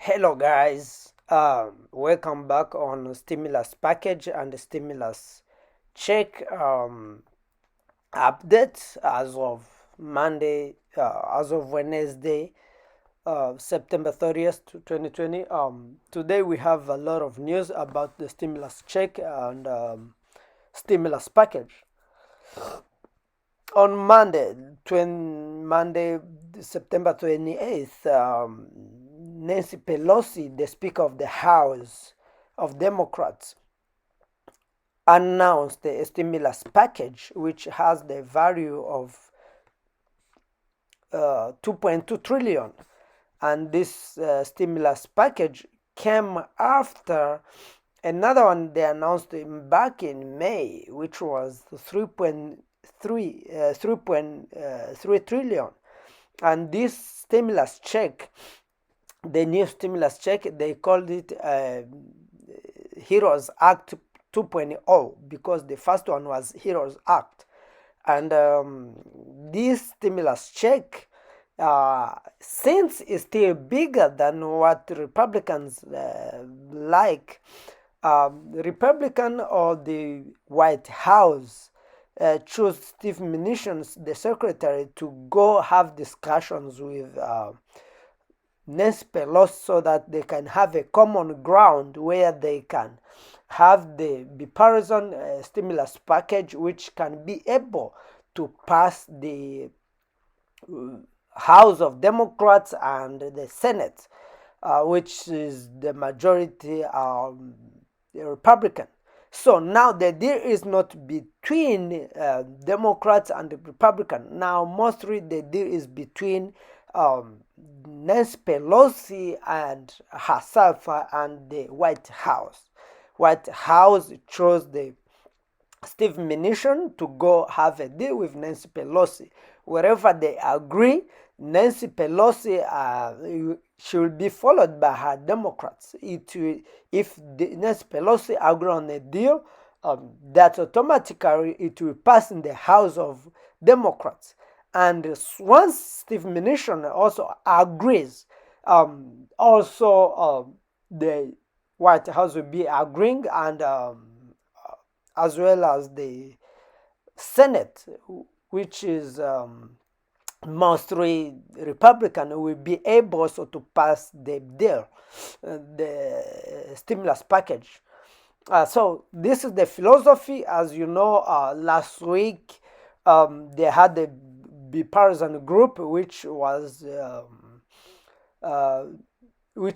Hello guys, welcome back on stimulus package and stimulus check updates as of Monday, as of Wednesday, September 30th, 2020. Today we have a lot of news about the stimulus check and stimulus package. On Monday, September 28th, Nancy Pelosi, the Speaker of the House of Democrats, announced a stimulus package which has the value of 2.2 trillion. And this stimulus package came after another one they announced back in May, which was 3.3 trillion. And this stimulus check, the new stimulus check, they called it Heroes Act 2.0 because the first one was Heroes Act. And this stimulus check, since it's still bigger than what Republicans like, Republican or the White House chose Steve Mnuchin, the secretary, to go have discussions with Nancy Pelosi so that they can have a common ground where they can have the bipartisan stimulus package which can be able to pass the House of Democrats and the Senate, which is the majority Republican. So now the deal is not between Democrats and the Republican. Now mostly the deal is between Nancy Pelosi and herself and the White House. White House chose the Steve Mnuchin to go have a deal with Nancy Pelosi. Wherever they agree, Nancy Pelosi she will be followed by her Democrats. If Nancy Pelosi agree on a deal, that automatically it will pass in the House of Democrats. And once Steve Mnuchin also agrees, the White House will be agreeing, and as well as the Senate, which is mostly Republican, will be able also to pass the deal, the stimulus package. So this is the philosophy. As you know, last week they had a bipartisan group which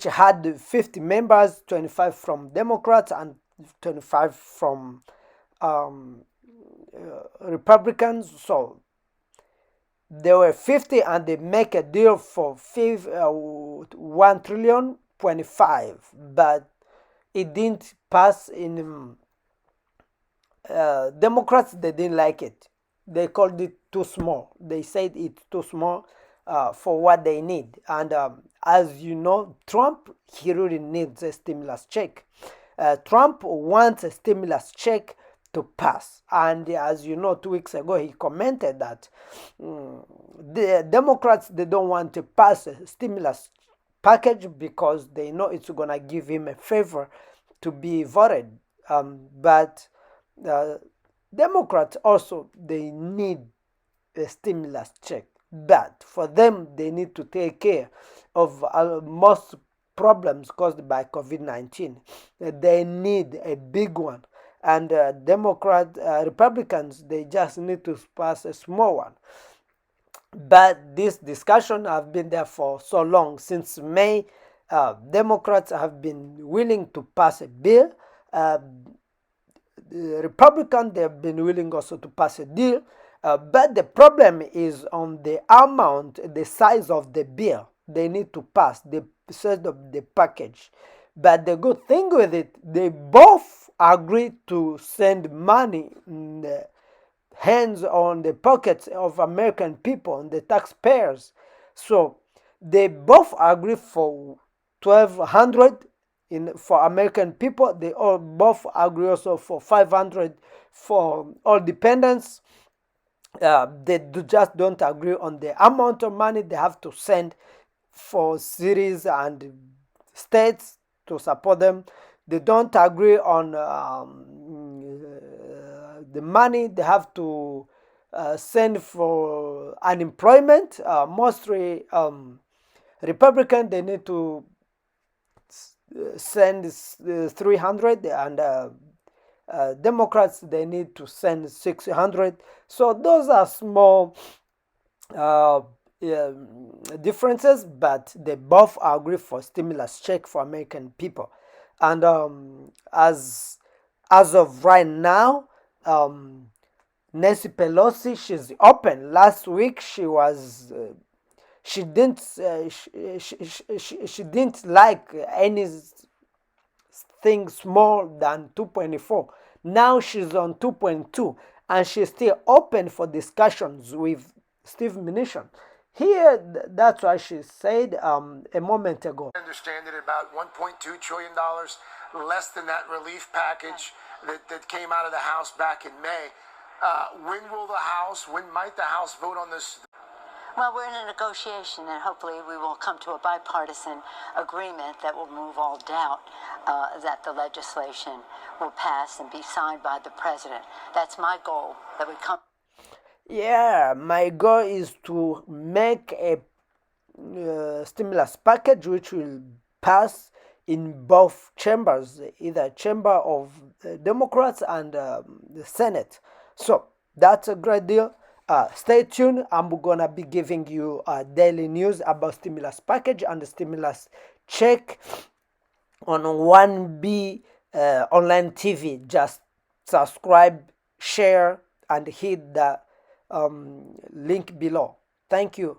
had 50 members, 25 from Democrats and 25 from Republicans. So there were 50 and they make a deal for 1 trillion 25, but it didn't pass in Democrats. They didn't like it. They called it too small. They said it's too small for what they need. And as you know, Trump, he really needs a stimulus check. Trump wants a stimulus check to pass. And as you know, 2 weeks ago, he commented that the Democrats, they don't want to pass a stimulus package because they know it's going to give him a favor to be voted. But Democrats also, they need a stimulus check. But for them, they need to take care of most problems caused by COVID-19. They need a big one. And Republicans, they just need to pass a small one. But this discussion have been there for so long. Since May, Democrats have been willing to pass a bill. The Republicans, they have been willing also to pass a deal. But the problem is on the amount, the size of the bill they need to pass, the size of the package. But the good thing with it, they both agreed to send money in the hands on the pockets of American people and the taxpayers. So they both agree for 1,200 for American people. They all both agree also for 500 for all dependents. They just don't agree on the amount of money they have to send for cities and states to support them. They don't agree on the money they have to send for unemployment. Mostly Republican, they need to send 300, and Democrats, they need to send 600. So those are small uh, differences, but they both agree for stimulus check for American people. And as of right now, Nancy Pelosi, she's open. Last week she didn't she didn't like anything small than 2.4. Now she's on 2.2, and she's still open for discussions with Steve Mnuchin. Here, that's what she said a moment ago. I understand it about $1.2 trillion, less than that relief package that came out of the House back in May. When might the House vote on this? Well, we're in a negotiation, and hopefully we will come to a bipartisan agreement that will remove all doubt that the legislation will pass and be signed by the president. That's my goal, that we come. Yeah, my goal is to make a stimulus package which will pass in both chambers, either chamber of Democrats and the Senate. So that's a great deal. Stay tuned. I'm gonna be giving you daily news about stimulus package and the stimulus check on 1B online TV. Just subscribe, share, and hit the link below. Thank you.